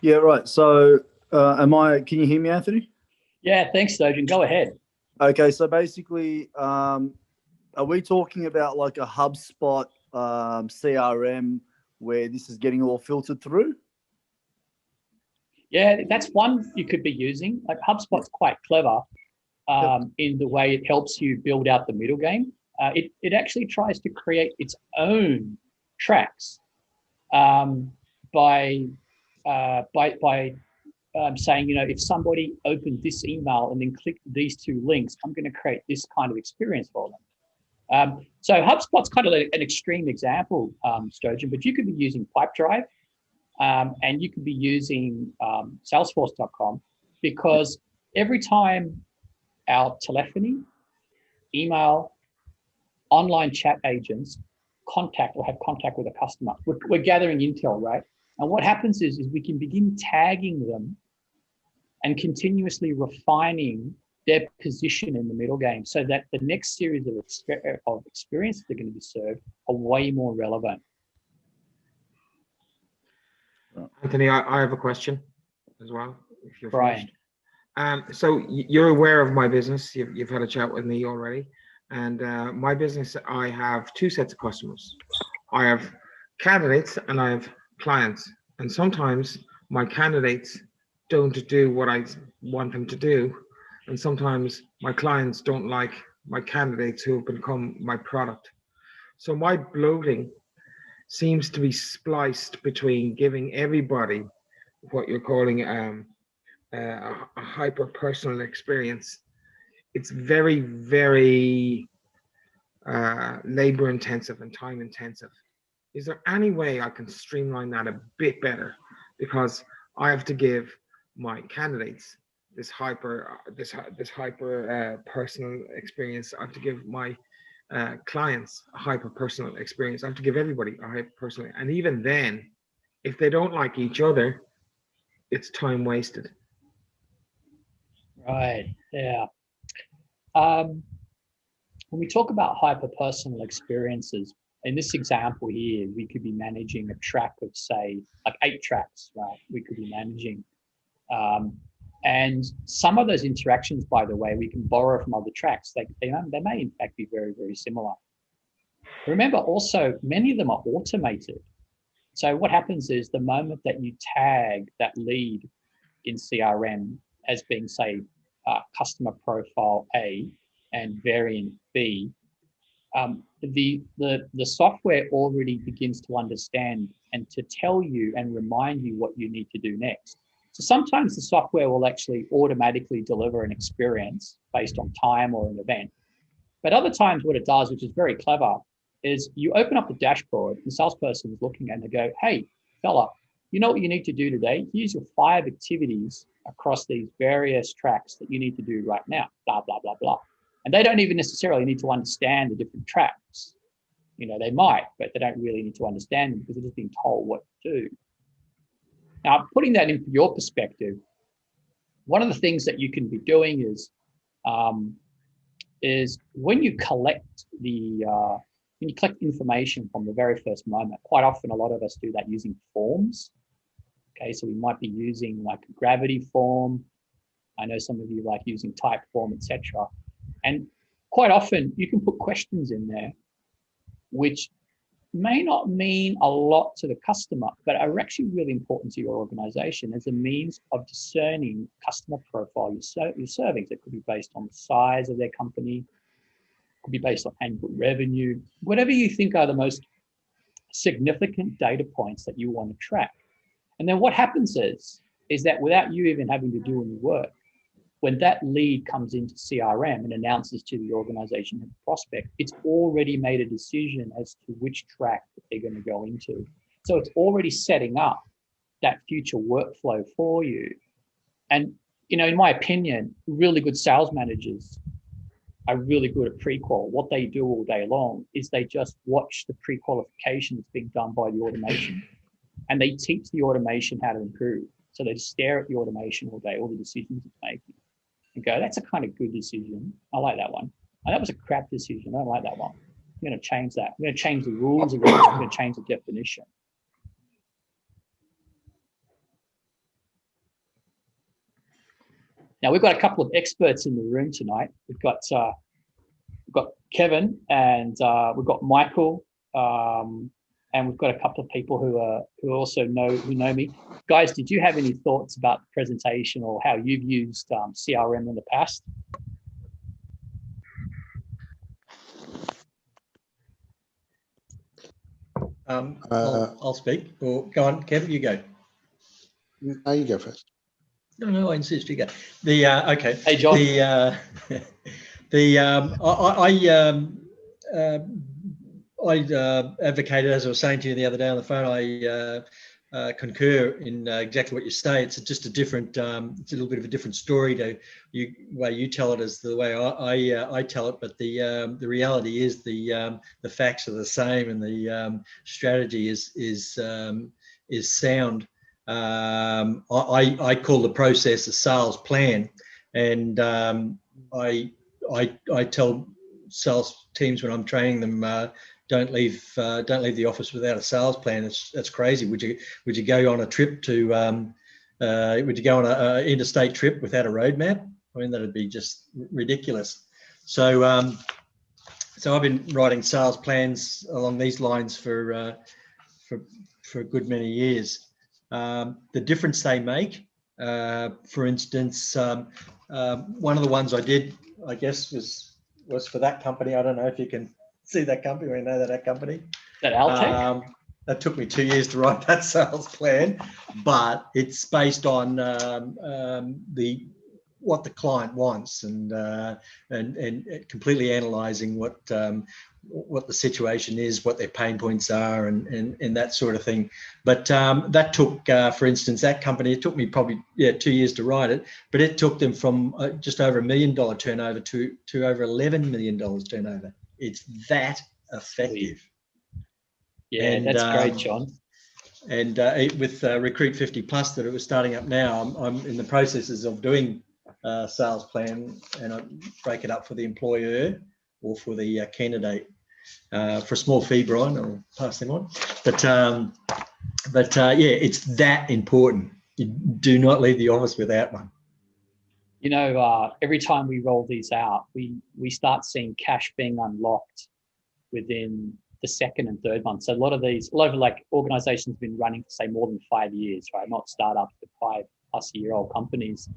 Yeah, right. So, can you hear me, Anthony? Yeah, thanks, Stojan. Go ahead. Okay, so basically, are we talking about like a HubSpot CRM where this is getting all filtered through? Yeah, that's one you could be using. Like HubSpot's quite clever Yep. in the way it helps you build out the middle game. It actually tries to create its own tracks um, by saying, if somebody opened this email and then clicked these two links, I'm going to create this kind of experience for them. So HubSpot's kind of an extreme example, Stojan, but you could be using Pipedrive and you could be using Salesforce.com, because every time our telephony, email, online chat agents contact or have contact with a customer, we're gathering intel, right? And what happens is we can begin tagging them and continuously refining their position in the middle game so that the next series of experiences that are going to be served are way more relevant. Anthony, I have a question as well, if you're Brian. finished. So you're aware of my business. You've had a chat with me already. And my business, I have two sets of customers. I have candidates and I have clients. And sometimes my candidates don't do what I want them to do. And sometimes my clients don't like my candidates who have become my product. So my bloating seems to be spliced between giving everybody what you're calling a hyper personal experience. It's very, very labor intensive and time intensive. Is there any way I can streamline that a bit better? Because I have to give my candidates this hyper personal experience. I have to give my clients a hyper personal experience. I have to give everybody a hyper personal, and even then, if they don't like each other, it's time wasted. Right. Yeah. When we talk about hyper-personal experiences, in this example here, we could be managing a track of, say, like 8 tracks, right? We could be managing. And some of those interactions, by the way, we can borrow from other tracks. They may, in fact, be very, very similar. Remember, also, many of them are automated. So what happens is the moment that you tag that lead in CRM as being, say, customer profile A and variant B, the software already begins to understand and to tell you and remind you what you need to do next. So sometimes the software will actually automatically deliver an experience based on time or an event. But other times what it does, which is very clever, is you open up the dashboard, the salesperson is looking and they go, hey, fella, you know what you need to do today? Here's your 5 activities across these various tracks that you need to do right now, blah, blah, blah, blah. And they don't even necessarily need to understand the different tracks. They might, but they don't really need to understand them because they're just being told what to do. Now, putting that into your perspective, one of the things that you can be doing is when you collect information from the very first moment. Quite often, a lot of us do that using forms. Okay, so we might be using like a gravity form. I know some of you like using type form, etc. And quite often, you can put questions in there, which may not mean a lot to the customer, but are actually really important to your organization as a means of discerning customer profile you're serving. So it could be based on the size of their company, could be based on annual revenue, whatever you think are the most significant data points that you want to track. And then what happens is that without you even having to do any work, when that lead comes into CRM and announces to the organization and the prospect, it's already made a decision as to which track that they're going to go into. So it's already setting up that future workflow for you. And, in my opinion, really good sales managers are really good at pre-qual. What they do all day long is they just watch the pre-qualification that's being done by the automation, and they teach the automation how to improve. So they just stare at the automation all day, all the decisions it's making, and go, that's a kind of good decision. I like that one. And that was a crap decision. I don't like that one. We're going to change that. We're going to change the rules of it. We're going to change the definition. Now, we've got a couple of experts in the room tonight. We've got Kevin, and we've got Michael, and we've got a couple of people who also know me. Guys, did you have any thoughts about the presentation or how you've used CRM in the past? I'll speak. Or go on, Kevin, you go. No, you go first. No, I insist you go. Okay. Hey, John. I advocated, as I was saying to you the other day on the phone, I concur in exactly what you say. It's just a different, it's a little bit of a different story to the way you tell it as the way I tell it. But the reality is the facts are the same, and the strategy is sound. I call the process a sales plan, and I tell sales teams when I'm training them, don't leave the office without a sales plan. That's crazy. Would you go on a trip to would you go on an interstate trip without a roadmap? I mean, that'd be just ridiculous. So I've been writing sales plans along these lines for a good many years. The difference they make, for instance, one of the ones I did, I guess, was for that company. I don't know if you can see that company or you know that company. That Altec? That took me 2 years to write that sales plan, but it's based on what the client wants and completely analysing what the situation is, what their pain points are, and that sort of thing. But that took, for instance, that company, it took me probably 2 years to write it, but it took them from just over $1 million turnover to over $11 million turnover. It's that effective. Yeah, and, that's great, John. And with Recruit 50 Plus that it was starting up now, I'm in the processes of doing a sales plan, and I break it up for the employer or for the candidate. For a small fee, Brian, I'll pass them on. But yeah, it's that important. You do not leave the office without one. You know, every time we roll these out, we start seeing cash being unlocked within the second and third month. So a lot of like organizations have been running for say more than 5 years, right? Not startups, but 5+ year old companies.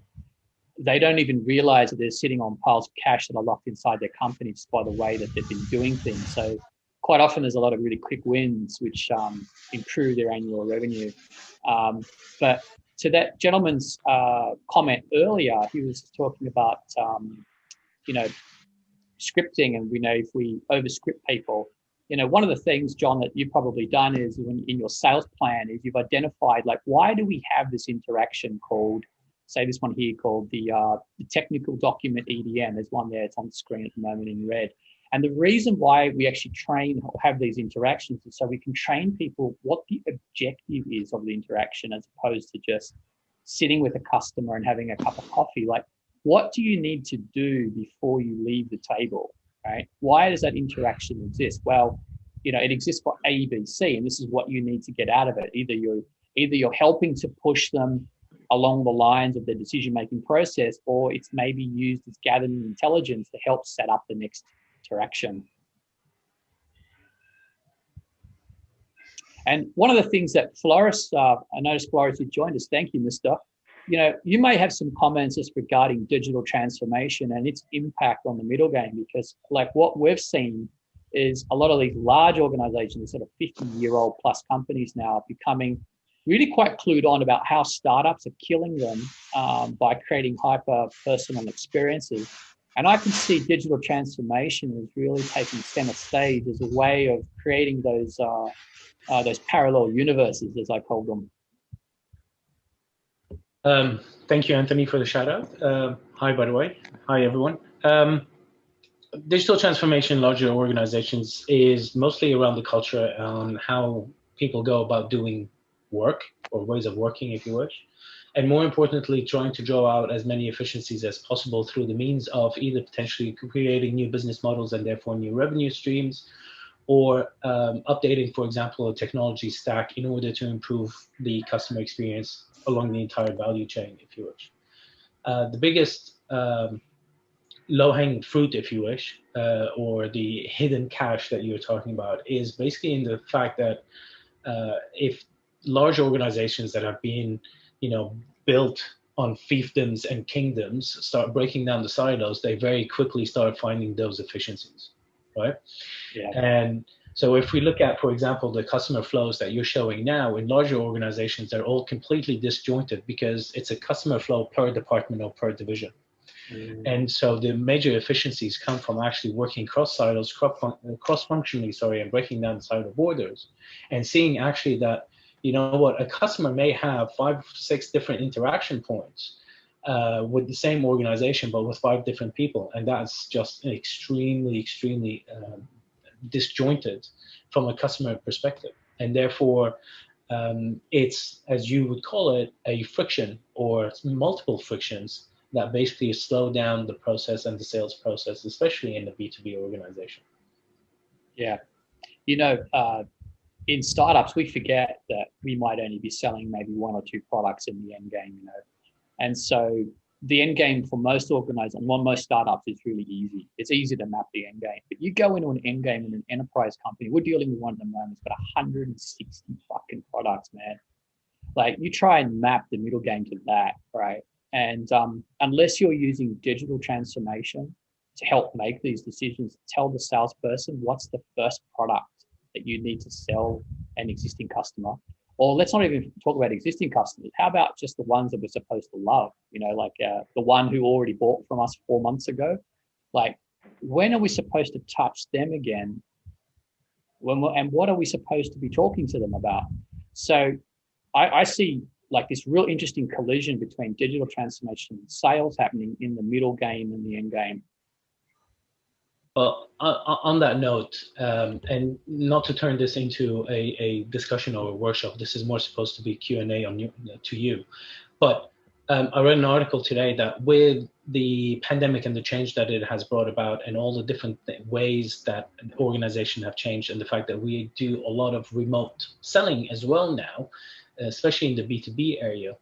They don't even realize that they're sitting on piles of cash that are locked inside their companies by the way that they've been doing things. So quite often there's a lot of really quick wins which improve their annual revenue. But to that gentleman's comment earlier, he was talking about, scripting, and we know if we overscript people, one of the things, John, that you've probably done is in your sales plan is you've identified, like, why do we have this interaction called, say this one here called the technical document EDM. There's one there, it's on the screen at the moment in red. And the reason why we actually train or have these interactions is so we can train people what the objective is of the interaction, as opposed to just sitting with a customer and having a cup of coffee. Like, what do you need to do before you leave the table, right? Why does that interaction exist? Well, it exists for A, B, C, and this is what you need to get out of it. Either you're helping to push them along the lines of the decision-making process, or it's maybe used as gathering intelligence to help set up the next interaction. And one of the things that Floris, I noticed Floris, you joined us. Thank you, mister. You may have some comments just regarding digital transformation and its impact on the middle game, because like what we've seen is a lot of these large organizations, sort of 50-year-old plus companies now, are becoming really quite clued on about how startups are killing them by creating hyper-personal experiences. And I can see digital transformation as really taking center stage as a way of creating those parallel universes, as I call them. Thank you, Anthony, for the shout out. Hi, by the way. Hi, everyone. Digital transformation in larger organizations is mostly around the culture on how people go about doing work, or ways of working, if you wish. And more importantly, trying to draw out as many efficiencies as possible through the means of either potentially creating new business models and therefore new revenue streams, or updating, for example, a technology stack in order to improve the customer experience along the entire value chain, if you wish. The biggest low-hanging fruit, if you wish, or the hidden cash that you're talking about is basically in the fact that if large organizations that have been, built on fiefdoms and kingdoms start breaking down the silos, they very quickly start finding those efficiencies, right? Yeah. And so if we look at, for example, the customer flows that you're showing now in larger organizations, they're all completely disjointed because it's a customer flow per department or per division. And so the major efficiencies come from actually working cross silos, cross-functionally, and breaking down the silo borders, and seeing actually that, a customer may have 5-6 different interaction points with the same organization, but with 5 different people, and that's just extremely, extremely disjointed from a customer perspective, and therefore it's, as you would call it, a friction or multiple frictions that basically slow down the process and the sales process, especially in the B2B organization. Yeah. In startups, we forget that we might only be selling maybe 1 or 2 products in the end game, And so the end game for most organizations, most startups, is really easy. It's easy to map the end game. But you go into an end game in an enterprise company, we're dealing with one at the moment, it's got 160 fucking products, man. Like, you try and map the middle game to that, right? And unless you're using digital transformation to help make these decisions, tell the salesperson what's the first product that you need to sell an existing customer. Or let's not even talk about existing customers. How about just the ones that we're supposed to love? The one who already bought from us 4 months ago. Like, when are we supposed to touch them again? And what are we supposed to be talking to them about? So I see like this real interesting collision between digital transformation and sales happening in the middle game and the end game. Well, on that note, and not to turn this into a discussion or a workshop, this is more supposed to be Q&A to you. But I read an article today that with the pandemic and the change that it has brought about, and all the different ways that organizations have changed, and the fact that we do a lot of remote selling as well now, especially in the B2B area,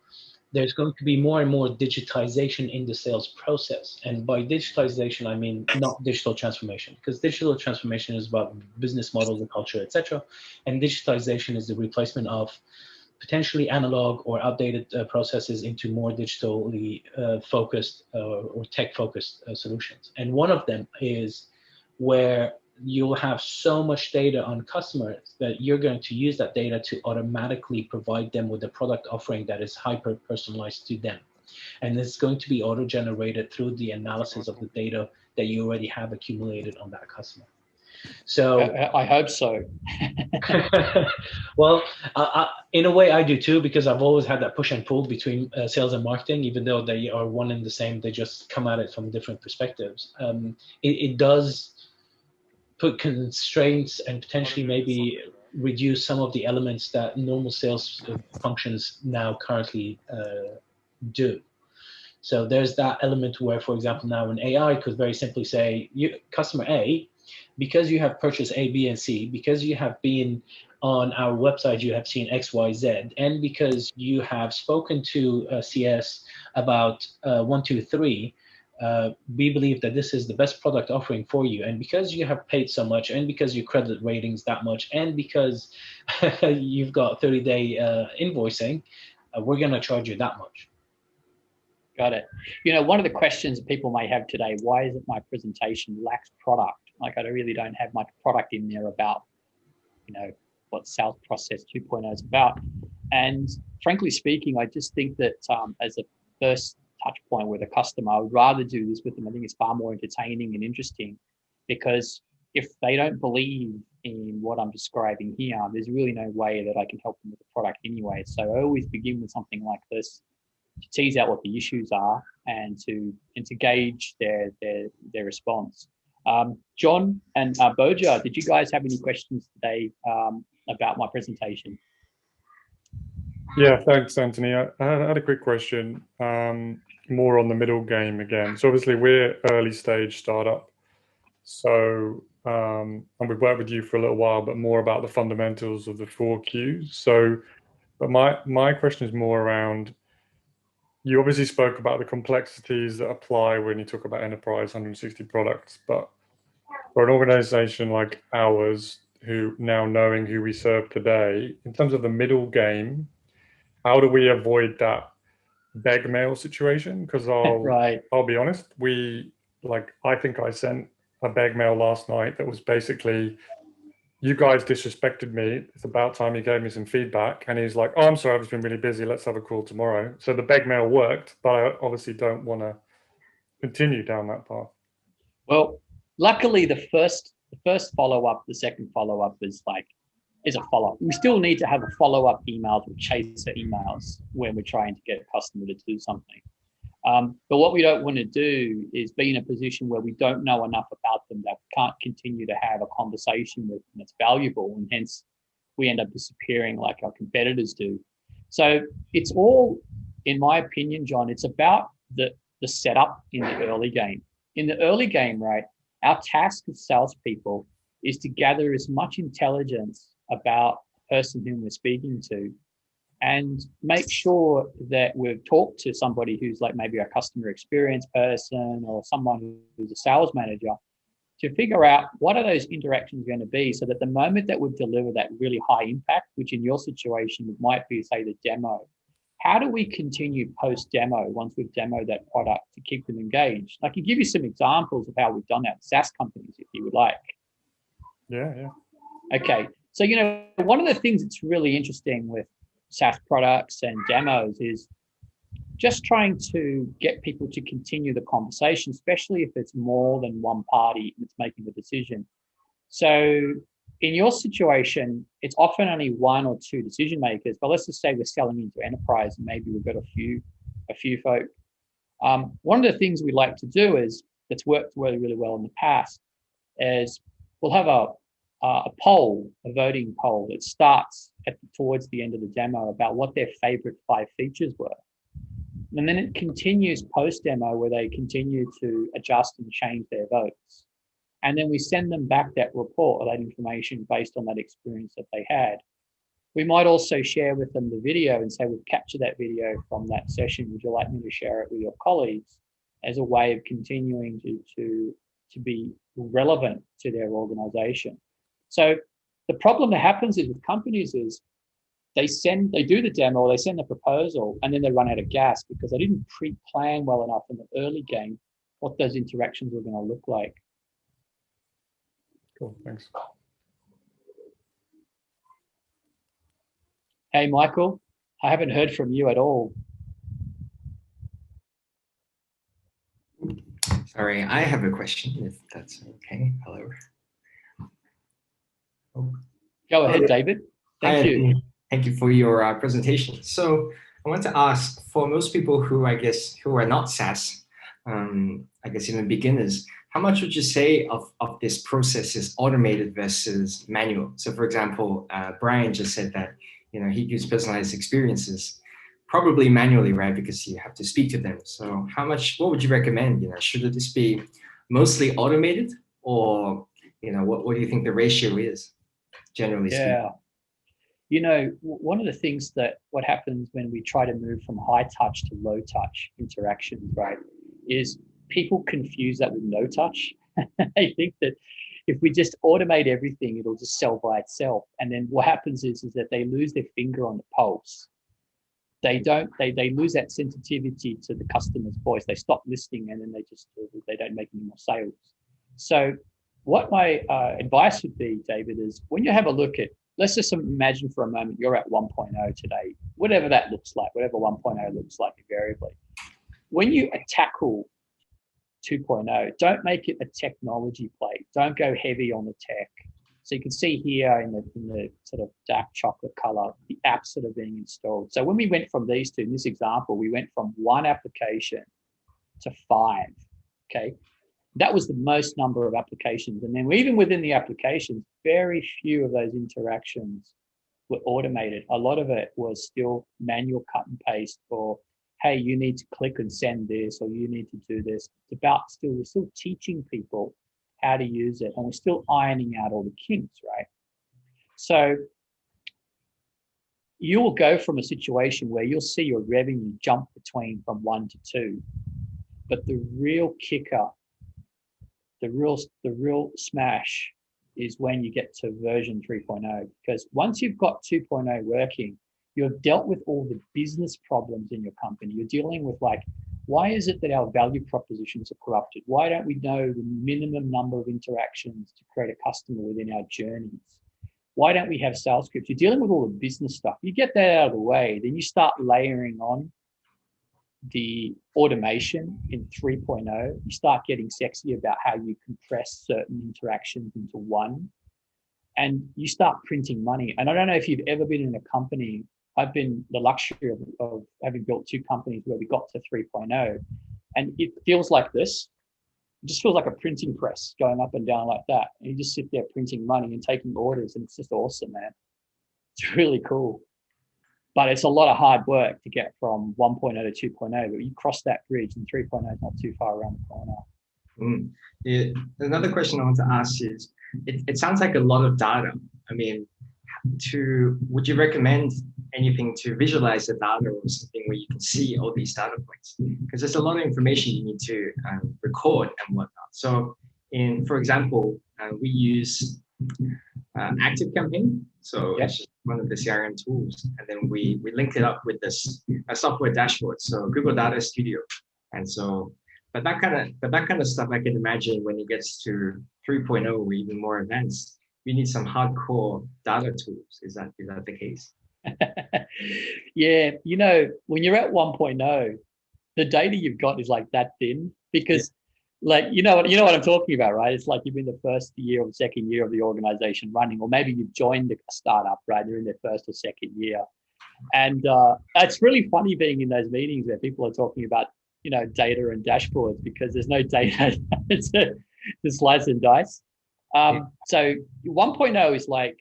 there's going to be more and more digitization in the sales process. And by digitization, I mean not digital transformation, because digital transformation is about business models, the culture, etc. And digitization is the replacement of potentially analog or outdated processes into more digitally focused or tech-focused solutions. And one of them is where you'll have so much data on customers that you're going to use that data to automatically provide them with a product offering that is hyper-personalized to them. And it's going to be auto-generated through the analysis of the data that you already have accumulated on that customer. So I hope so. Well, in a way I do too, because I've always had that push and pull between sales and marketing, even though they are one and the same, they just come at it from different perspectives. It does put constraints and potentially maybe reduce some of the elements that normal sales functions now currently do. So there's that element where, for example, now an AI could very simply say, customer A, because you have purchased A, B, and C, because you have been on our website, you have seen X, Y, Z, and because you have spoken to CS about 1, 2, 3, we believe that this is the best product offering for you. And because you have paid so much, and because your credit ratings that much, and because you've got 30-day invoicing, we're going to charge you that much. Got it. One of the questions people may have today, why is it my presentation lacks product? Like, I really don't have much product in there about, what sales process 2.0 is about. And frankly speaking, I just think that as a first touch point with a customer, I would rather do this with them. I think it's far more entertaining and interesting, because if they don't believe in what I'm describing here, there's really no way that I can help them with the product anyway. So I always begin with something like this to tease out what the issues are and to gauge their response. John and Boja, did you guys have any questions today about my presentation? Yeah, thanks, Anthony. I had a quick question, more on the middle game again. So obviously we're early stage startup. So and we've worked with you for a little while, but more about the fundamentals of the 4Qs. So, but my question is more around, you obviously spoke about the complexities that apply when you talk about enterprise 160 products, but for an organization like ours, who now knowing who we serve today, in terms of the middle game, how do we avoid that beg mail situation? Because Right. I'll be honest, I think I sent a beg mail last night that was basically, you guys disrespected me. It's about time you gave me some feedback. And he's like, oh, I'm sorry, I've just been really busy. Let's have a call tomorrow. So the beg mail worked, but I obviously don't want to continue down that path. Well, luckily the first follow-up, the second follow-up is a follow-up. We still need to have a follow-up emails or chaser emails when we're trying to get a customer to do something. But what we don't want to do is be in a position where we don't know enough about them that we can't continue to have a conversation with them that's valuable, and hence we end up disappearing like our competitors do. So it's all, in my opinion, John, it's about the setup in the early game. In the early game, right, our task as salespeople is to gather as much intelligence about the person whom we're speaking to, and make sure that we've talked to somebody who's like maybe a customer experience person or someone who's a sales manager, to figure out what are those interactions going to be, so that the moment that we've delivered that really high impact, which in your situation might be, say, the demo, how do we continue post-demo once we've demoed that product to keep them engaged? I can give you some examples of how we've done that with SaaS companies if you would like. Yeah. Okay. So, one of the things that's really interesting with SaaS products and demos is just trying to get people to continue the conversation, especially if it's more than one party that's making the decision. So in your situation, it's often only one or two decision makers, but let's just say we're selling into enterprise and maybe we've got a few folk. One of the things we like to do is, that's worked really, really well in the past, is we'll have a poll, a voting poll that starts towards the end of the demo about what their favorite 5 features were. And then it continues post-demo where they continue to adjust and change their votes. And then we send them back that report or that information based on that experience that they had. We might also share with them the video and say, we've captured that video from that session. Would you like me to share it with your colleagues as a way of continuing to be relevant to their organization? So the problem that happens is with companies is they do the demo, they send the proposal, and then they run out of gas because they didn't pre-plan well enough in the early game what those interactions were going to look like. Cool, thanks. Hey, Michael, I haven't heard from you at all. Sorry, I have a question, if that's okay. Hello. Oh. Go ahead, David. Thank you. Thank you for your presentation. So I want to ask, for most people who are not SaaS, I guess even beginners, how much would you say of this process is automated versus manual? So for example, Brian just said that he gives personalized experiences, probably manually, right? Because you have to speak to them. So what would you recommend? Should this be mostly automated, or what do you think the ratio is, generally speaking? One of the things what happens when we try to move from high touch to low touch interactions, right, is people confuse that with no touch. They think that if we just automate everything, it'll just sell by itself. And then what happens is that they lose their finger on the pulse. They lose that sensitivity to the customer's voice. They stop listening, and then they don't make any more sales. So what my advice would be, David, is when you have a look at, let's just imagine for a moment you're at 1.0 today, whatever that looks like, whatever 1.0 looks like invariably. When you tackle 2.0, don't make it a technology play. Don't go heavy on the tech. So you can see here in the sort of dark chocolate color, the apps that are being installed. So when we went from these two, in this example, we went from 1 application to 5, okay? That was the most number of applications. And then even within the applications, very few of those interactions were automated. A lot of it was still manual cut and paste, or, hey, you need to click and send this, or you need to do this. We're still teaching people how to use it, and we're still ironing out all the kinks, right? So you will go from a situation where you'll see your revenue jump from 1 to 2, but the real kicker, the real smash is when you get to version 3.0, because once you've got 2.0 working, you've dealt with all the business problems in your company. You're dealing with like, why is it that our value propositions are corrupted? Why don't we know the minimum number of interactions to create a customer within our journeys? Why don't we have sales scripts? You're dealing with all the business stuff. You get that out of the way, then you start layering on the automation in 3.0. You start getting sexy about how you compress certain interactions into one, and you start printing money. And I don't know if you've ever been in a company. I've been the luxury of having built 2 companies where we got to 3.0, and it feels like this. It just feels like a printing press going up and down like that. And you just sit there printing money and taking orders, and it's just awesome, man. It's really cool. But it's a lot of hard work to get from 1.0 to 2.0, but you cross that bridge, and 3.0 is not too far around the corner. Yeah. Another question I want to ask is, it sounds like a lot of data. I mean, would you recommend anything to visualize the data, or something where you can see all these data points? Because there's a lot of information you need to record and whatnot. So for example, we use ActiveCampaign. So it's just one of the CRM tools. And then we linked it up with a software dashboard. So Google Data Studio. And so, but that kind of stuff I can imagine when it gets to 3.0 or even more advanced, we need some hardcore data tools. Is that the case? Yeah, when you're at 1.0, the data you've got is like that thin, because like you know what I'm talking about, right? It's like you've been the first year or second year of the organization running, or maybe you've joined a startup, right? They're in their first or second year, and it's really funny being in those meetings where people are talking about data and dashboards, because there's no data. It's the slice and dice. So 1.0 is like,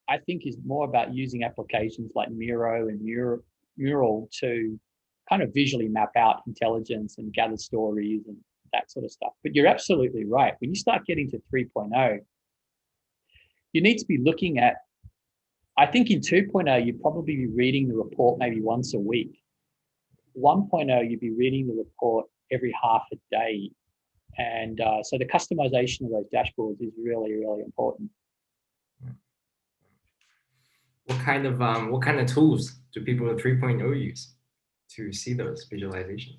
I think, is more about using applications like Miro and Mural to kind of visually map out intelligence and gather stories and that sort of stuff. But you're absolutely right. When you start getting to 3.0, you need to be looking at, I think in 2.0, you'd probably be reading the report maybe once a week. 1.0, you'd be reading the report every half a day. And so the customization of those dashboards is really, really important. What kind of tools do people in 3.0 use to see those visualizations?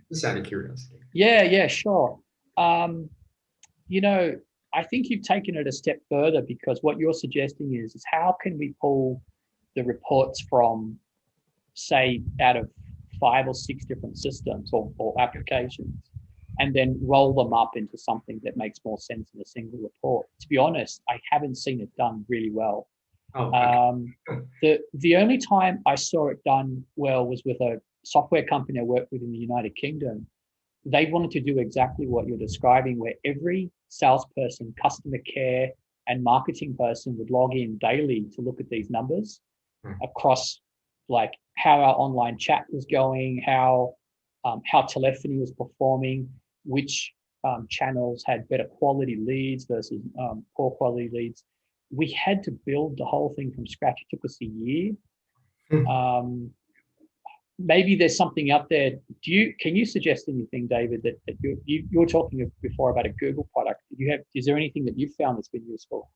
Just out of curiosity. Yeah, sure. I think you've taken it a step further, because what you're suggesting is how can we pull the reports from, say, out of 5 or 6 different systems or applications, and then roll them up into something that makes more sense in a single report. To be honest, I haven't seen it done really well. Oh, okay. The only time I saw it done well was with a software company I worked with in the United Kingdom. They wanted to do exactly what you're describing, where every salesperson, customer care, and marketing person would log in daily to look at these numbers across, like, how our online chat was going, how telephony was performing, which channels had better quality leads versus poor quality leads. We had to build the whole thing from scratch. It took us a year. Maybe there's something out there. Can you suggest anything, David, that you were talking before about a Google product? Is there anything that you've found that's been useful?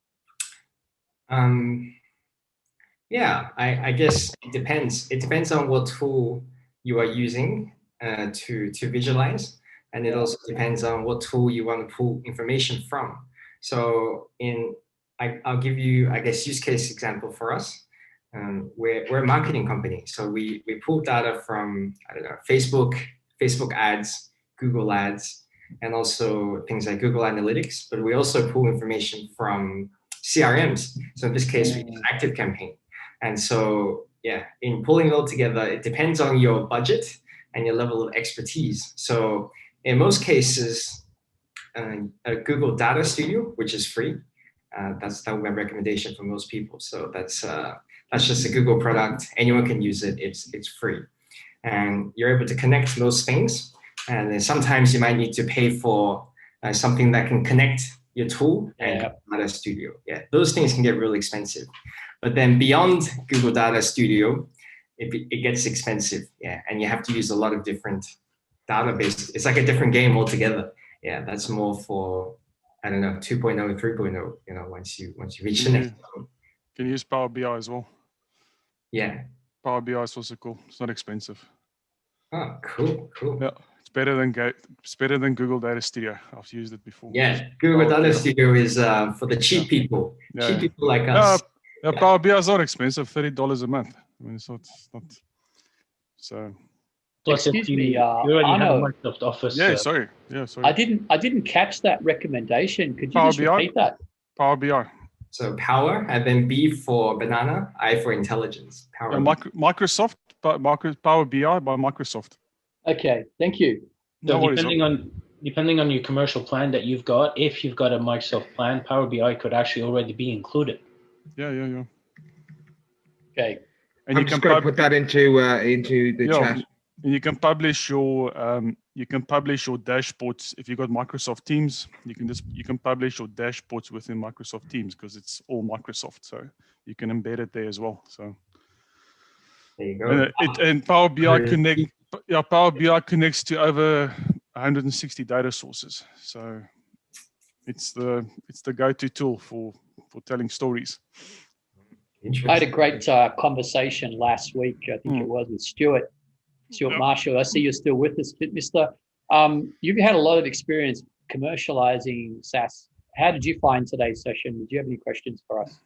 Yeah, I guess it depends. It depends on what tool you are using to visualize, and it also depends on what tool you want to pull information from. So I'll give you, I guess, use case example for us. We're a marketing company, so we pull data from, I don't know, Facebook ads, Google ads, and also things like Google Analytics. But we also pull information from CRMs. So in this case, we use ActiveCampaign. And so, yeah, in pulling it all together, it depends on your budget and your level of expertise. So in most cases, a Google Data Studio, which is free, that would be my recommendation for most people. So that's just a Google product. Anyone can use it. It's free, and you're able to connect most things. And then sometimes you might need to pay for something that can connect your tool and Yeah. Data Studio. Yeah, those things can get really expensive. But then beyond Google Data Studio, it gets expensive. Yeah, and you have to use a lot of different databases. It's like a different game altogether. Yeah, that's more for, I don't know, 2.0, 3.0, you know, once you reach the next level. Can you use Power BI as well? Yeah. Power BI is also cool. It's not expensive. Oh, cool. Yeah, it's better than Google Data Studio. I've used it before. Yeah, Google Data Studio is for the cheap people. Yeah, cheap people like us. Power BI is not expensive. $30 a month. I mean, it's not so. Plus, Excuse me, you already have a Arno. Microsoft Office. Yeah, sorry. I didn't catch that recommendation. Could you Power just BI? repeat that? Power BI. So power, and then B for banana, I for intelligence. Power. Microsoft, Power BI by Microsoft. Okay, thank you. So No depending on your commercial plan that you've got, if you've got a Microsoft plan, Power BI could actually already be included. Yeah. Okay. I'm And you just can going to put that into the chat. And you can publish your dashboards if you've got Microsoft Teams. You can publish your dashboards within Microsoft Teams because it's all Microsoft, so you can embed it there as well. So there you go. And Power BI Power BI connects to over 160 data sources. So it's the go-to tool for telling stories. I had a great conversation last week, I think it was, with Stuart Marshall. I see you're still with us, Mister. You've had a lot of experience commercializing SaaS. How did you find today's session? Did you have any questions for us?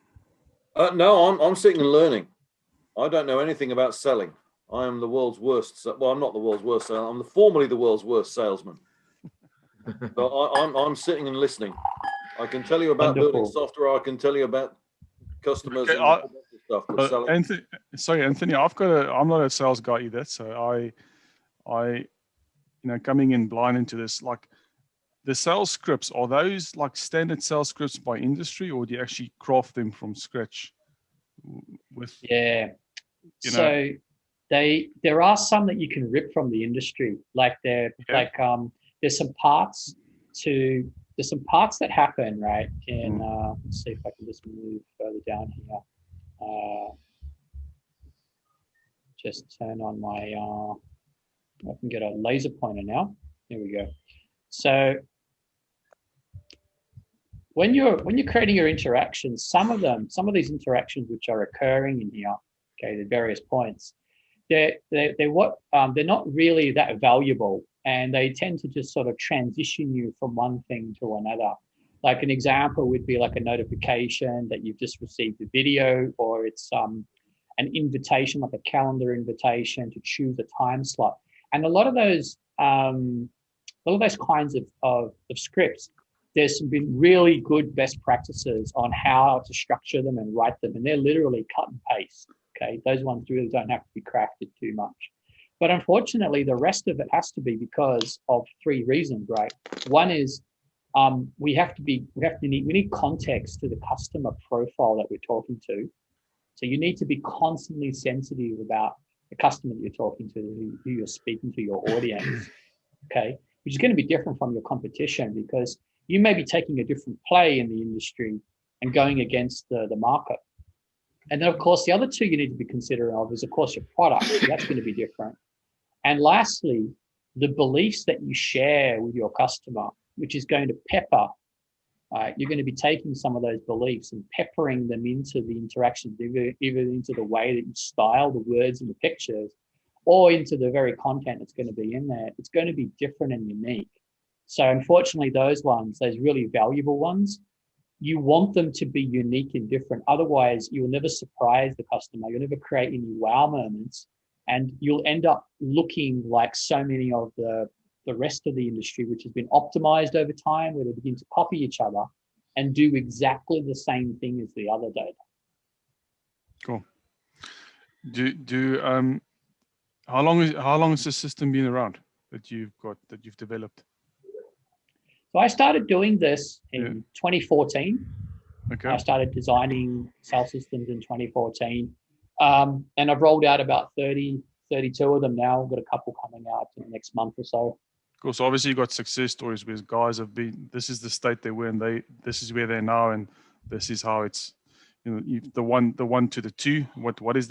No, I'm sitting and learning. I don't know anything about selling. I am the world's worst. Well, I'm not the world's worst. I'm formerly the world's worst salesman. But I'm sitting and listening. I can tell you about building software. I can tell you about customers and stuff. But Anthony, I'm not a sales guy either. So I coming in blind into this, like the sales scripts, are those like standard sales scripts by industry, or do you actually craft them from scratch? There are some that you can rip from the industry, like there's some parts that happen, right? And let's see if I can just move further down here. Just turn on my I can get a laser pointer now. There we go. So when you're creating your interactions, some of these interactions which are occurring in here, okay, the various points, they're not really that valuable, and they tend to just sort of transition you from one thing to another. Like an example would be like a notification that you've just received a video, or it's an invitation, like a calendar invitation to choose a time slot. And a lot of those kinds of scripts, there's been really good best practices on how to structure them and write them, and they're literally cut and paste. Okay, those ones really don't have to be crafted too much. But unfortunately, the rest of it has to be because of three reasons, right? One is we need context to the customer profile that we're talking to. So you need to be constantly sensitive about the customer that you're talking to, who you're speaking to, your audience, okay? Which is going to be different from your competition, because you may be taking a different play in the industry and going against the market. And then, of course, the other two you need to be considering of is, of course, your product. That's going to be different. And lastly, the beliefs that you share with your customer, which is going to pepper. You're going to be taking some of those beliefs and peppering them into the interactions, either into the way that you style the words and the pictures, or into the very content that's going to be in there. It's going to be different and unique. So unfortunately, those really valuable ones, you want them to be unique and different. Otherwise, you'll never surprise the customer. You'll never create any wow moments, and you'll end up looking like so many of the rest of the industry, which has been optimized over time, where they begin to copy each other and do exactly the same thing as the other data. Cool. How long has this system been around that you've developed? So I started doing this in 2014. Okay. I started designing sales systems in 2014. And I've rolled out about 32 of them now. I've got a couple coming out in the next month or so. Of course, obviously you've got success stories where guys have been, this is the state they were in, this is where they're now, and this is how it's, the one to the two. What has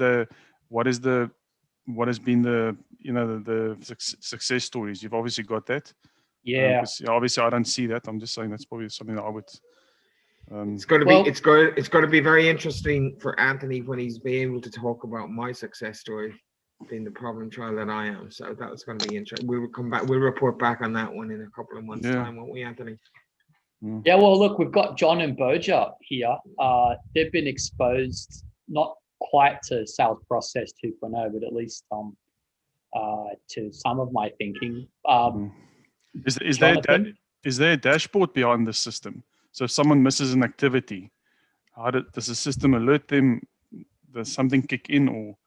been the, the success stories? You've obviously got that. Yeah. Obviously I don't see that. I'm just saying that's probably something that I would. It's going to be very interesting for Anthony when he's being able to talk about my success story, being the problem child that I am. So that's going to be interesting. We will come back. We'll report back on that one in a couple of months' time, won't we, Anthony? Yeah. Well, look, we've got John and Boja here. They've been exposed not quite to sales process 2.0, but at least to some of my thinking. Is there a dashboard behind the system? So if someone misses an activity, does the system alert them? Does something kick in or?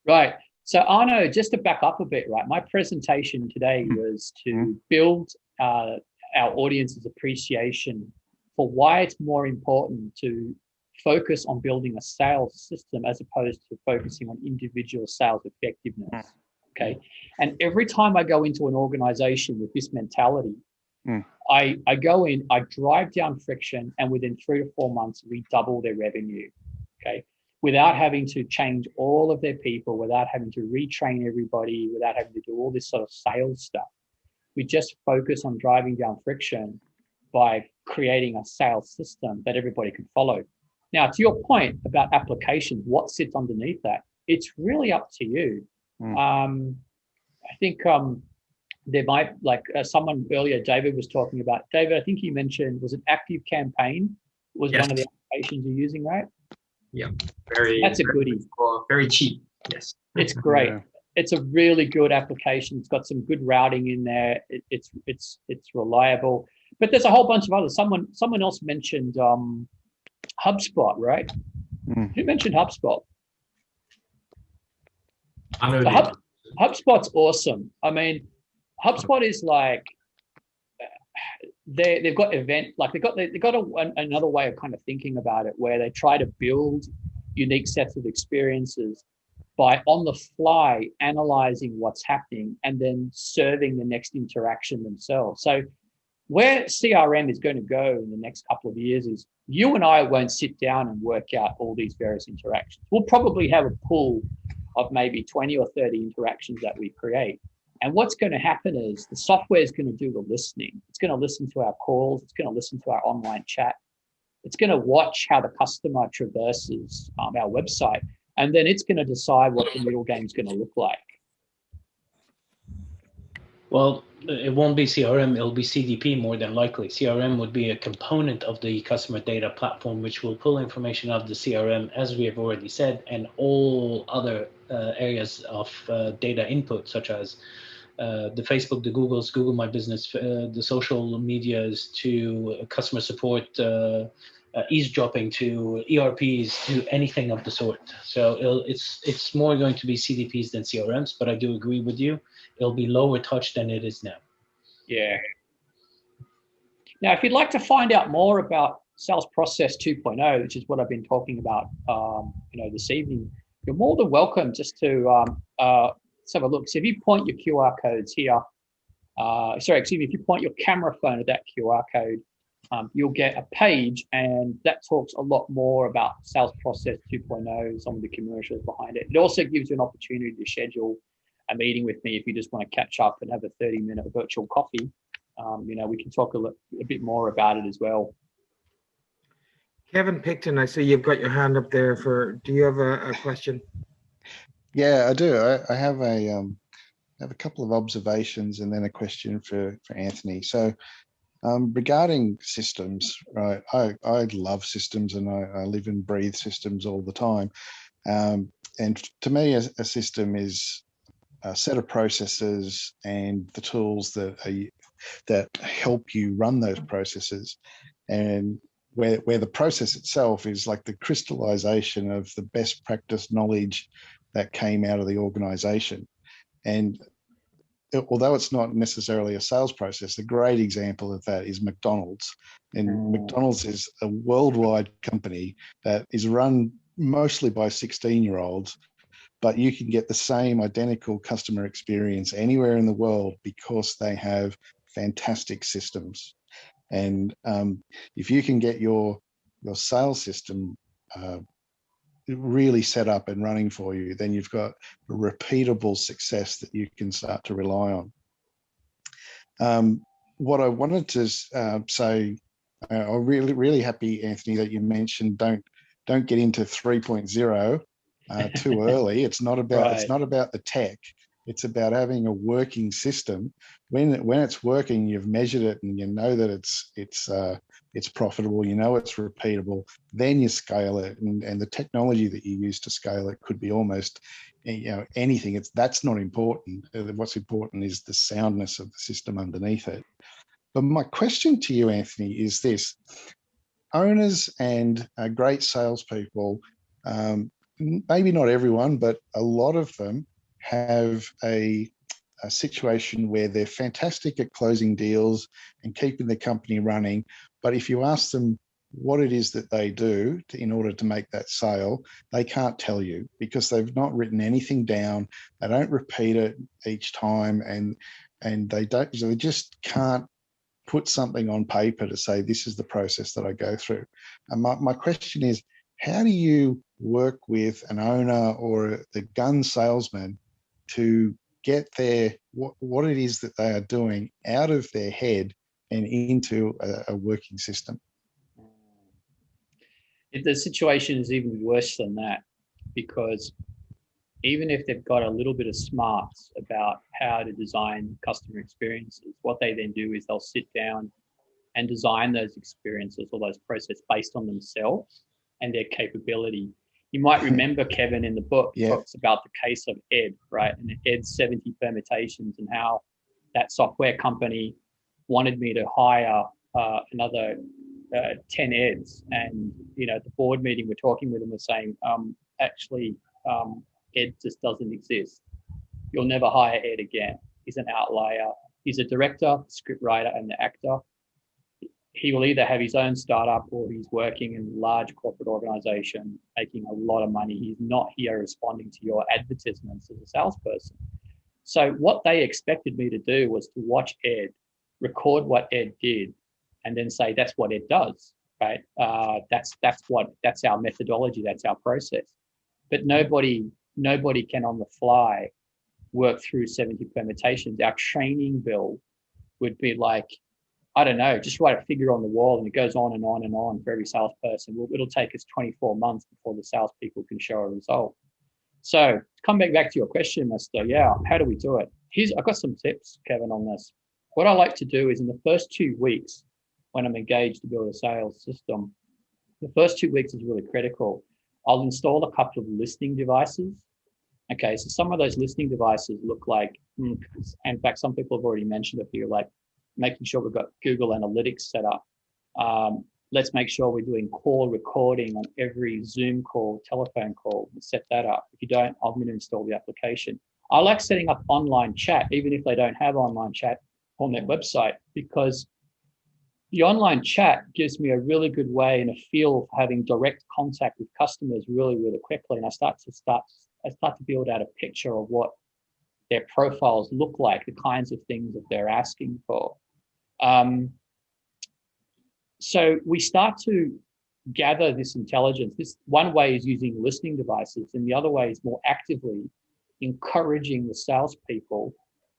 Right. So Arno, just to back up a bit, right? My presentation today was to build our audience's appreciation for why it's more important to focus on building a sales system as opposed to focusing on individual sales effectiveness. Okay. And every time I go into an organization with this mentality, I go in, I drive down friction, and within 3 to 4 months, we double their revenue. Okay. Without having to change all of their people, without having to retrain everybody, without having to do all this sort of sales stuff. We just focus on driving down friction by creating a sales system that everybody can follow. Now, to your point about applications, what sits underneath that? It's really up to you. I think there might, like someone earlier, David was talking about. David, I think you mentioned, was it Active Campaign was one of the applications you're using, right? Yeah, that's a goodie. Cool. Very cheap. Yes, it's great. Yeah. It's a really good application. It's got some good routing in there. It's reliable. But there's a whole bunch of others. Someone else mentioned HubSpot, right? Who mentioned HubSpot? I know. HubSpot's awesome. I mean, HubSpot is like they've got another way of kind of thinking about it, where they try to build unique sets of experiences by on the fly analyzing what's happening and then serving the next interaction themselves. So where CRM is going to go in the next couple of years is you and I won't sit down and work out all these various interactions. We'll probably have a pool of maybe 20 or 30 interactions that we create. And what's going to happen is the software is going to do the listening. It's going to listen to our calls. It's going to listen to our online chat. It's going to watch how the customer traverses our website. And then it's going to decide what the middle game is going to look like. Well, it won't be CRM, it'll be CDP more than likely. CRM would be a component of the customer data platform, which will pull information out of the CRM, as we have already said, and all other areas of data input, such as the Facebook, the Googles, Google My Business, the social medias, to customer support, eavesdropping, to ERPs, to anything of the sort. So it's more going to be CDPs than CRMs, but I do agree with you. It'll be lower touch than it is now. Yeah. Now, if you'd like to find out more about Sales Process 2.0, which is what I've been talking about, this evening, you're more than welcome just to let's have a look. So if you point your QR codes here, if you point your camera phone at that QR code, you'll get a page, and that talks a lot more about Sales Process 2.0, some of the commercials behind it. It also gives you an opportunity to schedule a meeting with me if you just want to catch up and have a 30-minute virtual coffee. We can talk a bit more about it as well. Kevin Picton, I see you've got your hand up there. Do you have a question? Yeah, I do. I have a couple of observations and then a question for Anthony. So regarding systems, right? I love systems, and I live and breathe systems all the time. And to me, a system is a set of processes and the tools that help you run those processes, and where the process itself is like the crystallization of the best practice knowledge that came out of the organization. And although it's not necessarily a sales process, a great example of that is McDonald's. And McDonald's is a worldwide company that is run mostly by 16-year-olds but you can get the same identical customer experience anywhere in the world because they have fantastic systems. And if you can get your sales system really set up and running for you, then you've got a repeatable success that you can start to rely on. What I wanted to say, I'm really happy, Anthony, that you mentioned don't get into 3.0 too early. It's not about it's not about the tech. It's about having a working system. When it's working, you've measured it and you know that it's profitable. You know it's repeatable. Then you scale it, and the technology that you use to scale it could be almost anything. That's not important. What's important is the soundness of the system underneath it. But my question to you, Anthony, is this: owners and great salespeople, maybe not everyone, but a lot of them have a situation where they're fantastic at closing deals and keeping the company running. But if you ask them what it is that they do in order to make that sale, they can't tell you because they've not written anything down. They don't repeat it each time, and they just can't put something on paper to say, this is the process that I go through. And my question is, how do you work with an owner or the gun salesman to get what it is that they are doing out of their head and into a working system? The situation is even worse than that, because even if they've got a little bit of smarts about how to design customer experiences, what they then do is they'll sit down and design those experiences or those processes based on themselves and their capability. You might remember, Kevin, in the book, talks about the case of Ed, right? And Ed's 70 permutations, and how that software company wanted me to hire another 10 Eds. And, at the board meeting, we're talking with them, we're saying, Ed just doesn't exist. You'll never hire Ed again. He's an outlier. He's a director, script writer, and the actor. He will either have his own startup or he's working in a large corporate organization, making a lot of money. He's not here responding to your advertisements as a salesperson. So what they expected me to do was to watch Ed, record what Ed did, and then say, that's what Ed does, right? That's our methodology, that's our process. But nobody can on the fly work through 70 permutations. Our training bill would be like, I don't know, just write a figure on the wall, and it goes on and on and on for every salesperson. It'll take us 24 months before the salespeople can show a result. So to come back to your question, Mister, how do we do it? I've got some tips, Kevin, on this. What I like to do is in the first 2 weeks, when I'm engaged to build a sales system, the first 2 weeks is really critical. I'll install a couple of listening devices. Okay, so some of those listening devices look like, in fact, some people have already mentioned it here, like making sure we've got Google Analytics set up. Let's make sure we're doing call recording on every Zoom call, telephone call, and set that up. If you don't, I'm going to install the application. I like setting up online chat, even if they don't have online chat on their website, because the online chat gives me a really good way and a feel for having direct contact with customers really, really quickly. And I start to build out a picture of what their profiles look like, the kinds of things that they're asking for. So we start to gather this intelligence. This one way is using listening devices, and the other way is more actively encouraging the salespeople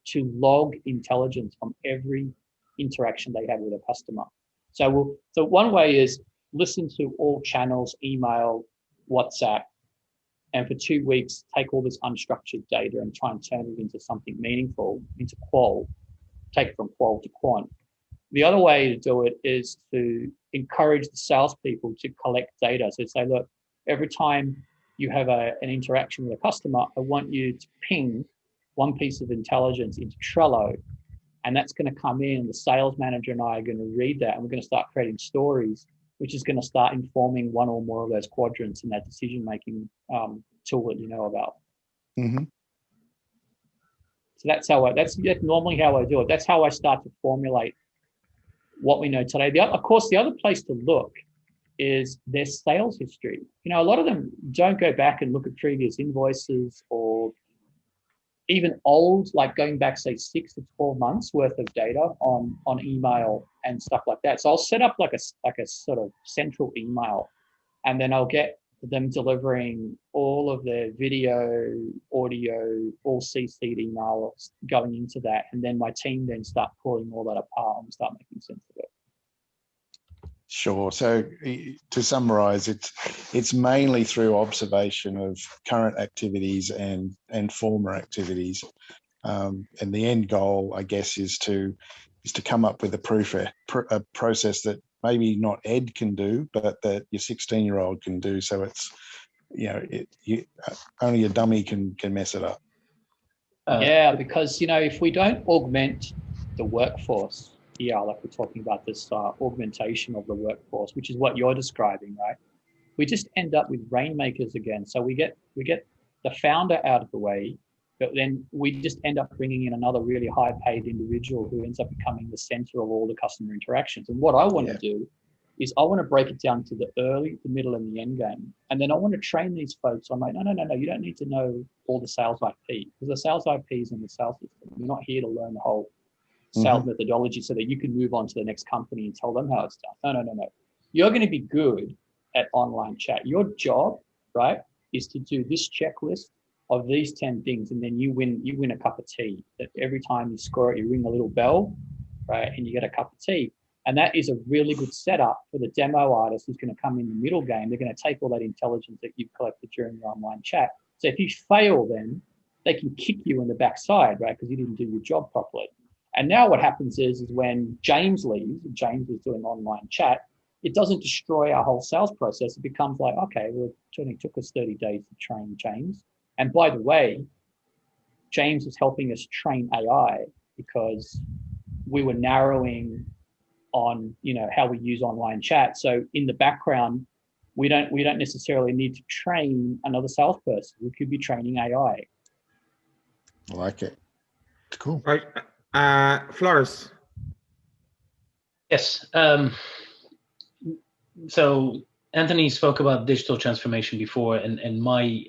to log intelligence from every interaction they have with a customer. So one way is listen to all channels, email, WhatsApp, and for 2 weeks, take all this unstructured data and try and turn it into something meaningful, into qual, take it from qual to quant. The other way to do it is to encourage the salespeople to collect data. So say, look, every time you have an interaction with a customer, I want you to ping one piece of intelligence into Trello, and that's going to come in. The sales manager and I are going to read that, and we're going to start creating stories, which is going to start informing one or more of those quadrants in that decision-making tool that you know about. Mm-hmm. So that's normally how I do it. That's how I start to formulate what we know today. Of course, the other place to look is their sales history. You know, a lot of them don't go back and look at previous invoices or even old, like going back, say, 6 to 12 months worth of data on email and stuff like that. So I'll set up like a sort of central email, and then I'll get them delivering all of their video, audio, all CC'd emails going into that. And then my team then start pulling all that apart and start making sense of it. Sure. So to summarize, it's mainly through observation of current activities and former activities. And the end goal, I guess, is to come up with a process that maybe not Ed can do, but that your 16-year-old can do. So it's, you know, only a dummy can mess it up. Yeah, because, you know, if we don't augment the workforce here, like we're talking about this augmentation of the workforce, which is what you're describing, right? We just end up with rainmakers again. So we get the founder out of the way, but then we just end up bringing in another really high-paid individual who ends up becoming the center of all the customer interactions. And what I want to do is I want to break it down to the early, the middle, and the end game. And then I want to train these folks. I'm like, no, you don't need to know all the sales IP, because the sales IP is in the sales system. You're not here to learn the whole sales methodology so that you can move on to the next company and tell them how it's done. No. You're going to be good at online chat. Your job, right, is to do this checklist of these 10 things, and then you win a cup of tea. That every time you score it, you ring a little bell, right, and you get a cup of tea. And that is a really good setup for the demo artist who's going to come in the middle game. They're going to take all that intelligence that you've collected during your online chat. So if you fail, then they can kick you in the backside, right, because you didn't do your job properly. And now what happens is when James leaves, James was doing online chat, it doesn't destroy our whole sales process. It becomes like, okay, well, it only took us 30 days to train James. And by the way, James was helping us train AI because we were narrowing on, you know, how we use online chat. So in the background, we don't necessarily need to train another salesperson. We could be training AI. I like it. Cool. Right. Flores. Yes. So Anthony spoke about digital transformation before, and my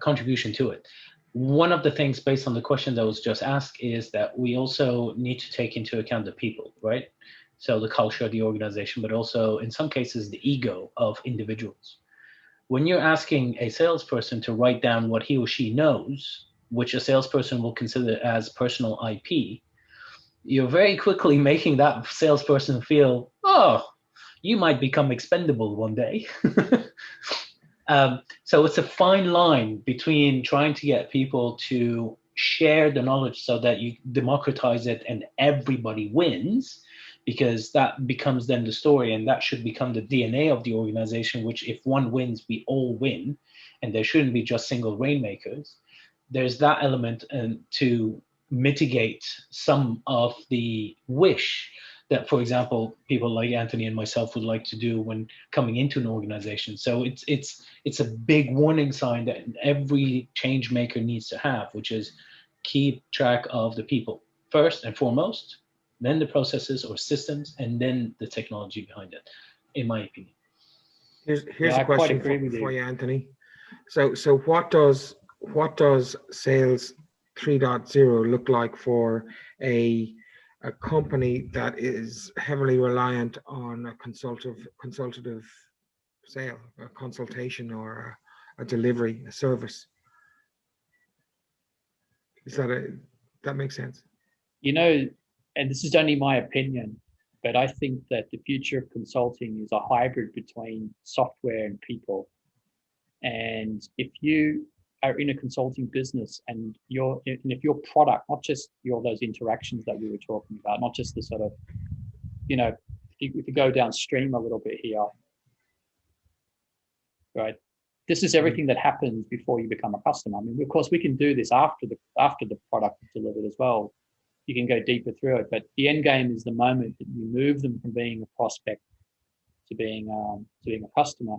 contribution to it. One of the things based on the question that was just asked is that we also need to take into account the people, right? So the culture of the organization, but also in some cases, the ego of individuals. When you're asking a salesperson to write down what he or she knows, which a salesperson will consider as personal IP, you're very quickly making that salesperson feel, oh, you might become expendable one day. So it's a fine line between trying to get people to share the knowledge so that you democratize it and everybody wins, because that becomes then the story, and that should become the DNA of the organization, which if one wins, we all win, and there shouldn't be just single rainmakers. There's that element to mitigate some of the wish that, for example, people like Anthony and myself would like to do when coming into an organization. So it's a big warning sign that every change maker needs to have, which is keep track of the people first and foremost, then the processes or systems, and then the technology behind it, in my opinion. Here's a question for you, Anthony. So what does Sales 3.0 look like for a company that is heavily reliant on a consultative sale, a consultation, or a delivery, a service? That makes sense? You know, and this is only my opinion, but I think that the future of consulting is a hybrid between software and people. And if you are in a consulting business and if your product, not just those interactions that we were talking about, not just the sort of, you know, if you go downstream a little bit here, right? This is everything that happens before you become a customer. I mean, of course, we can do this after the product is delivered as well. You can go deeper through it, but the end game is the moment that you move them from being a prospect to being a customer.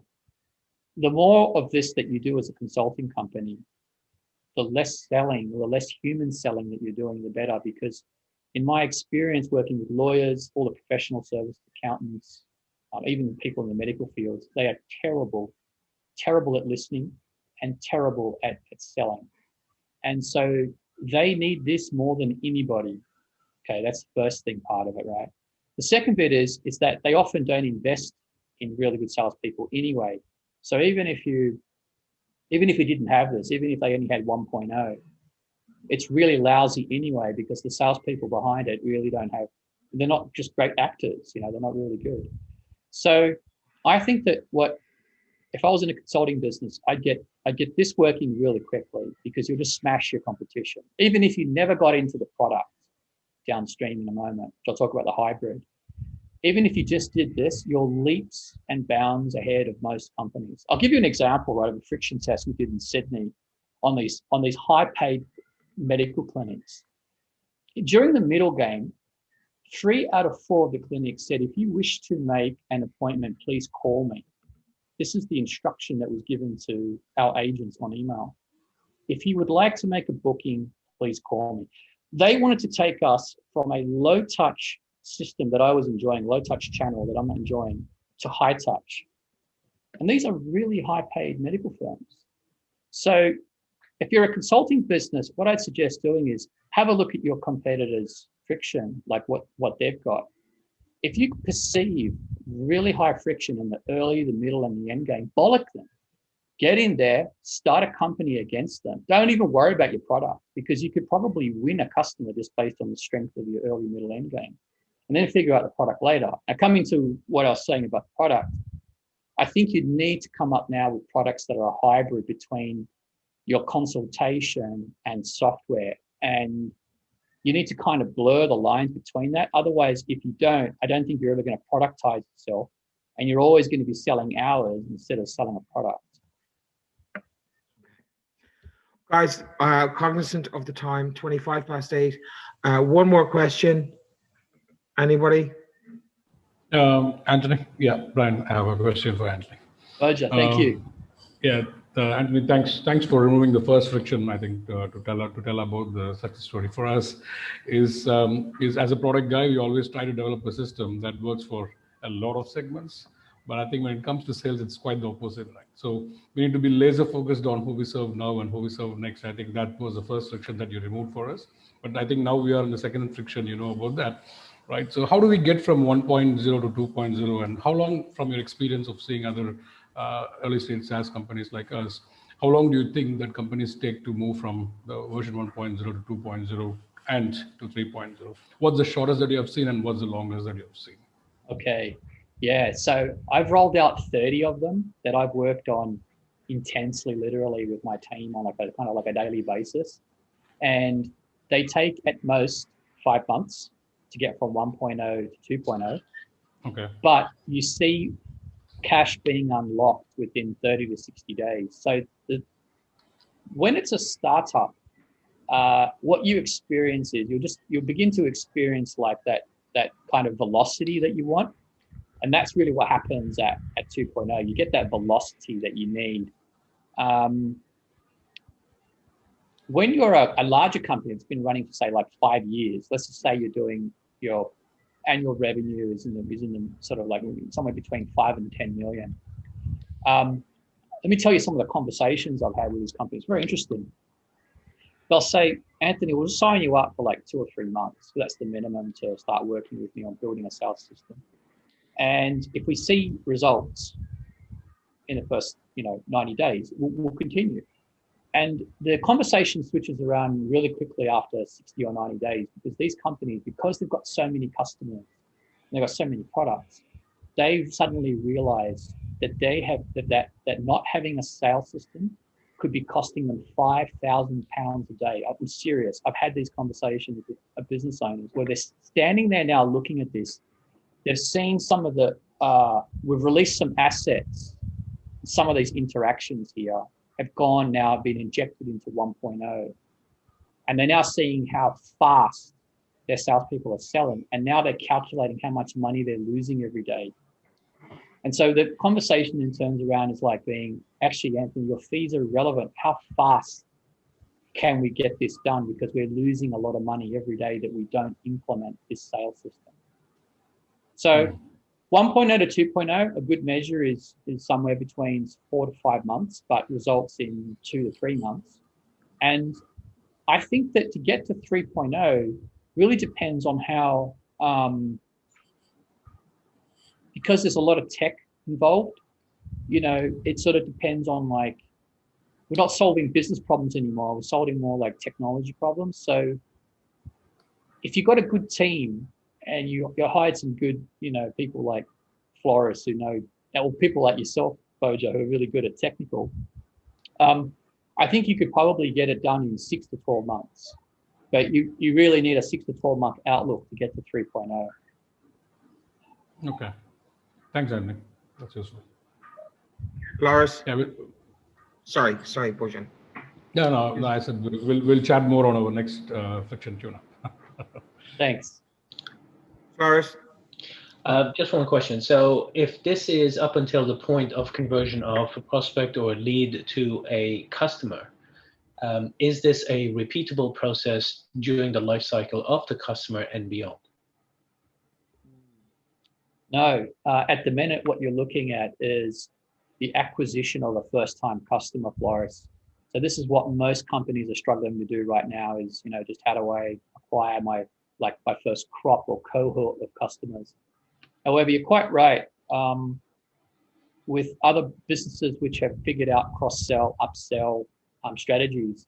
The more of this that you do as a consulting company, the less selling, or the less human selling that you're doing, the better. Because in my experience working with lawyers, all the professional service accountants, even people in the medical fields, they are terrible at listening and terrible at selling. And so they need this more than anybody. Okay, that's the first thing part of it, right? The second bit is that they often don't invest in really good salespeople anyway. So even if we didn't have this, even if they only had 1.0, it's really lousy anyway, because the salespeople behind it really they're not just great actors, they're not really good. So I think that if I was in a consulting business, I'd get this working really quickly, because you'll just smash your competition. Even if you never got into the product downstream in a moment, which I'll talk about the hybrid. Even if you just did this, you're leaps and bounds ahead of most companies. I'll give you an example, right, of a friction test we did in Sydney on these high-paid medical clinics. During the middle game, 3 out of 4 of the clinics said, if you wish to make an appointment, please call me. This is the instruction that was given to our agents on email. If you would like to make a booking, please call me. They wanted to take us from a low-touch system that I was enjoying, low-touch channel that I'm not enjoying, to high-touch. And these are really high-paid medical firms. So if you're a consulting business, what I'd suggest doing is have a look at your competitors' friction, like what they've got. If you perceive really high friction in the early, the middle, and the end game, bollock them. Get in there, start a company against them. Don't even worry about your product, because you could probably win a customer just based on the strength of your early, middle, end game, and then figure out the product later. Now, coming to what I was saying about the product, I think you need to come up now with products that are a hybrid between your consultation and software, and you need to kind of blur the lines between that. Otherwise, if you don't, I don't think you're ever going to productize yourself, and you're always going to be selling hours instead of selling a product. Guys, cognizant of the time, 25 past 8. One more question. Anybody? Anthony? Yeah, Brian, I have a question for Anthony. Roger, thank you. Yeah, Anthony, thanks for removing the first friction. I think to tell about the success story for us is as a product guy, we always try to develop a system that works for a lot of segments. But I think when it comes to sales, it's quite the opposite, right? So we need to be laser focused on who we serve now and who we serve next. I think that was the first friction that you removed for us. But I think now we are in the second friction, about that, right? So how do we get from 1.0 to 2.0, and how long, from your experience of seeing other early stage SaaS companies like us, how long do you think that companies take to move from the version 1.0 to 2.0 and to 3.0? What's the shortest that you have seen, and what's the longest that you have seen? Okay. Yeah, so I've rolled out 30 of them that I've worked on intensely, literally, with my team on like a daily basis. And they take at most 5 months to get from 1.0 to 2.0. Okay. But you see cash being unlocked within 30 to 60 days. So when it's a startup, what you experience is you'll begin to experience like that kind of velocity that you want. And that's really what happens at 2.0. You get that velocity that you need. When you're a larger company that's been running for, say, like 5 years, let's just say you're doing your annual revenue is in the sort of like somewhere between 5 and 10 million. Let me tell you some of the conversations I've had with these companies. Very interesting. They'll say, Anthony, we'll sign you up for like 2 or 3 months. That's the minimum to start working with me on building a sales system. And if we see results in the first, 90 days, we'll continue. And the conversation switches around really quickly after 60 or 90 days, because these companies, because they've got so many customers, and they've got so many products, they've suddenly realized that that not having a sales system could be costing them £5,000 a day. I'm serious. I've had these conversations with business owners where they're standing there now looking at this. They've seen some of we've released some assets. Some of these interactions here have been injected into 1.0. And they're now seeing how fast their salespeople are selling. And now they're calculating how much money they're losing every day. And so the conversation then turns around as like being, actually, Anthony, your fees are irrelevant. How fast can we get this done? Because we're losing a lot of money every day that we don't implement this sales system. So 1.0 to 2.0, a good measure is somewhere between 4 to 5 months, but results in 2 to 3 months. And I think that to get to 3.0 really depends on how, because there's a lot of tech involved, you know, it sort of depends on, like, we're not solving business problems anymore. We're solving more like technology problems. So if you've got a good team and you hired some good, you know, people like florists who know, or people like yourself, Bojo, who are really good at technical, I think you could probably get it done in 6 to 12 months. But you really need a 6 to 12 month outlook to get to 3.0. Okay. Thanks, Anthony. That's useful. Loris? Yeah. Sorry, Bojan. No. I said we'll chat more on our next friction tune-up. Thanks. Loris? Just one question. So if this is up until the point of conversion of a prospect or a lead to a customer, is this a repeatable process during the life cycle of the customer and beyond? No, at the minute, what you're looking at is the acquisition of a first-time customer florist. So this is what most companies are struggling to do right now is, you know, just how do I acquire my first crop or cohort of customers? However, you're quite right. With other businesses which have figured out cross-sell, upsell strategies,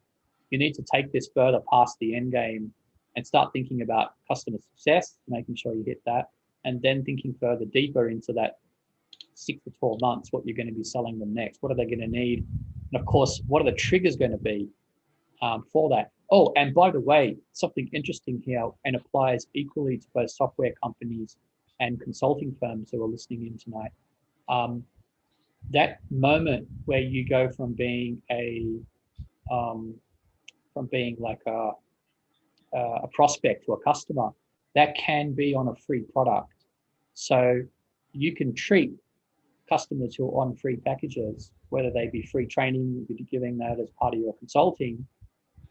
you need to take this further past the end game and start thinking about customer success, making sure you hit that, and then thinking further deeper into that 6 to 12 months, what you're going to be selling them next, what are they going to need, and of course, what are the triggers going to be for that. Oh, and by the way, something interesting here and applies equally to both software companies and consulting firms who are listening in tonight. That moment where you go from being like a prospect to a customer, that can be on a free product. So you can treat customers who are on free packages, whether they be free training, you could be giving that as part of your consulting,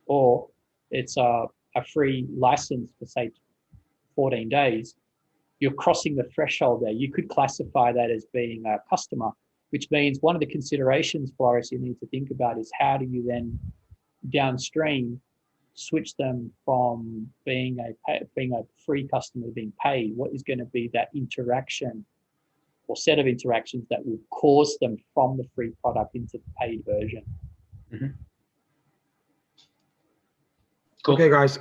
or it's a free license for say 14 days, you're crossing the threshold there. You could classify that as being a customer, which means one of the considerations for us you need to think about is how do you then downstream switch them from being a free customer to being paid? What is going to be that interaction or set of interactions that will cause them from the free product into the paid version? Mm-hmm. Cool. Okay, guys,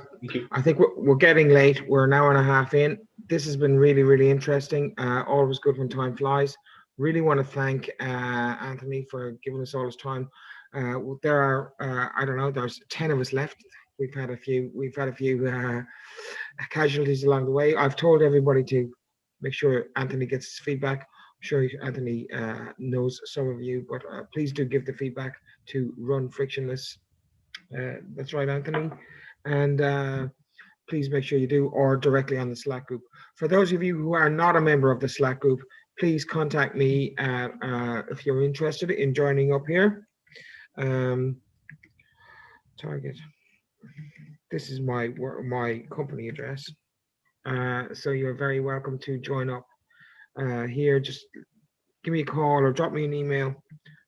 I think we're getting late. We're an hour and a half in. This has been really, really interesting. Always good when time flies. Really want to thank Anthony for giving us all his time. There are, I don't know, there's 10 of us left. We've had a few casualties along the way. I've told everybody to make sure Anthony gets his feedback. I'm sure Anthony knows some of you, but please do give the feedback to Run Frictionless. That's right, Anthony. And please make sure you do, or directly on the Slack group. For those of you who are not a member of the Slack group, please contact me if you're interested in joining up here. Target. This is my company address. So you're very welcome to join up here. Just give me a call or drop me an email,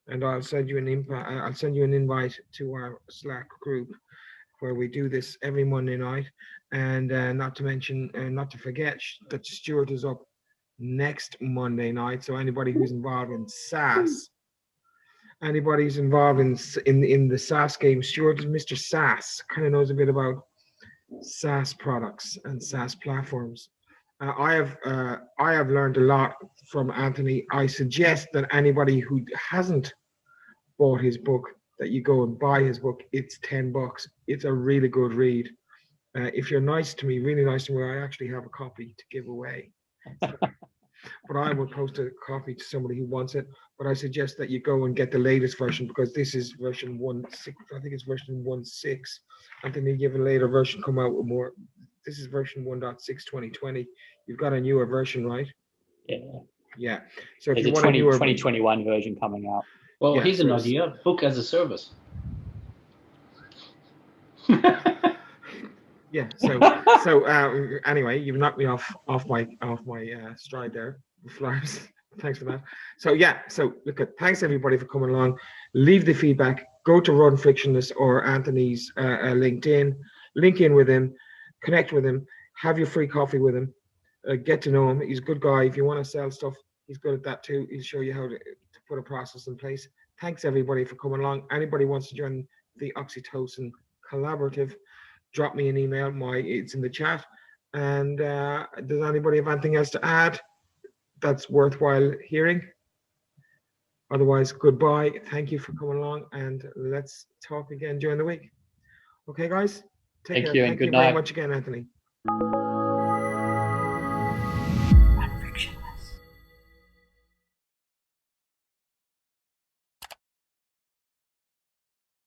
and I'll send you an invite to our Slack group, where we do this every Monday night. And not to forget that Stuart is up next Monday night. So anybody who's involved in SaaS, anybody who's involved in the SaaS game, Stuart is Mr. SaaS, kind of knows a bit about SaaS products and SaaS platforms. I have learned a lot from Anthony. I suggest that anybody who hasn't bought his book, that you go and buy his book. It's $10. It's a really good read. If you're nice to me, really nice to me, I actually have a copy to give away. But I will post a copy to somebody who wants it. But I suggest that you go and get the latest version, because this is version 1.6. I think it's version 1.6. And then you have a later version come out with more. This is version 1.6 2020. You've got a newer version, right? Yeah. Yeah. So if there's you a want a newer 2021 version coming out. Well, Yeah, here's an idea: book as a service. Yeah. So anyway, you've knocked me off my stride there. flowers. Thanks for that. So yeah, so look at, thanks everybody for coming along. Leave the feedback. Go to Run Frictionless or Anthony's LinkedIn. Link in with him. Connect with him. Have your free coffee with him. Get to know him. He's a good guy. If you want to sell stuff, he's good at that too. He'll show you how to put a process in place. Thanks everybody for coming along. Anybody wants to join the Oxytocin Collaborative, drop me an email. It's in the chat. And does anybody have anything else to add that's worthwhile hearing? Otherwise, goodbye. Thank you for coming along, and let's talk again during the week. Okay, guys? Take care. Thank you, and Thank good you night. very much again, Anthony.